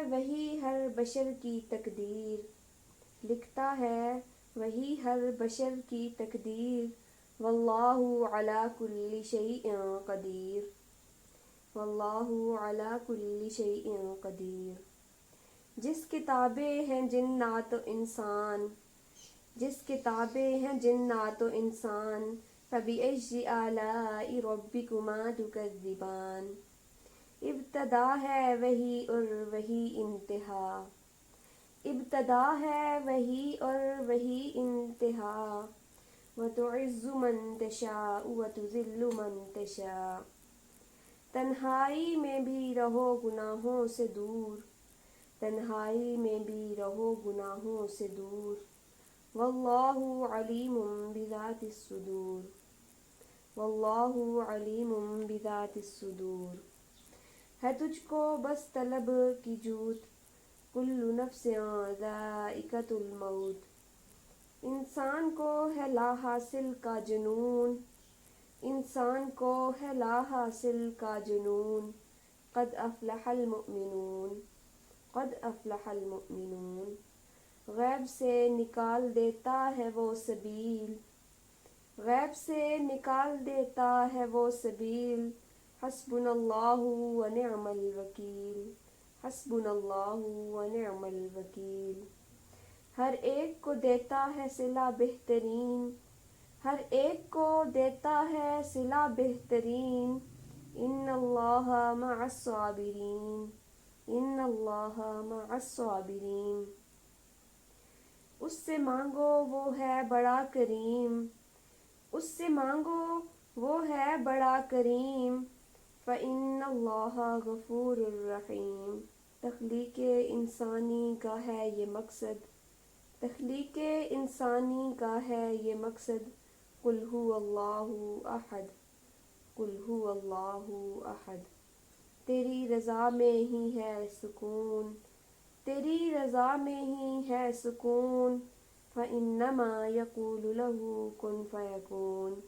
وہی ہر بشر کی تقدیر، لکھتا ہے وہی ہر بشر کی تقدیر، واللہ علی کل شیء قدیر، واللہ علی کل شیء قدیر۔ جس کتابیں ہیں جنات و انسان، جس کتابیں ہیں جنات و انسان، فبأي آلاء ربكما تكذبان۔ ابتدا ہے وہی اور وہی انتہا، ابتدا ہے وہی اور وہی انتہا، وتعز من تشاء وتذل من تشاء۔ تنہائی میں بھی رہو گناہوں سے دور، تنہائی میں بھی رہو گناہوں سے دور، واللہ علیم بذات الصدور، واللہ علیم بذات الصدور۔ ہے تجھ کو بس طلب کی جوت، کل نفس ذائقۃ الموت۔ انسان کو ہے لا حاصل کا جنون، انسان کو ہے لا حاصل کا جنون، قد افلح المؤمنون، قد افلح المؤمنون۔ غیب سے نکال دیتا ہے وہ سبیل، غیب سے نکال دیتا ہے وہ سبیل، حسبنا اللہ ونعم الوکیل، حسبنا اللہ ونعم الوکیل۔ ہر ایک کو دیتا ہے صلہ بہترین، ہر ایک کو دیتا ہے صلہ بہترین، ان اللہ مع الصابرین، ان اللہ مع الصابرین۔ اس سے مانگو وہ ہے بڑا کریم، اس سے مانگو وہ ہے بڑا کریم، فإن اللہ غفور الرحیم۔ تخلیق انسانی کا ہے یہ مقصد، تخلیق انسانی کا ہے یہ مقصد، قل هو اللہ احد، قل هو اللہ احد۔ تیری رضا میں ہی ہے سکون، تیری رضا میں ہی ہے سکون، فإنما یقول له کن فیکون،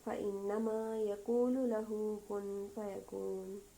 فإنما یقول له کن فیکون۔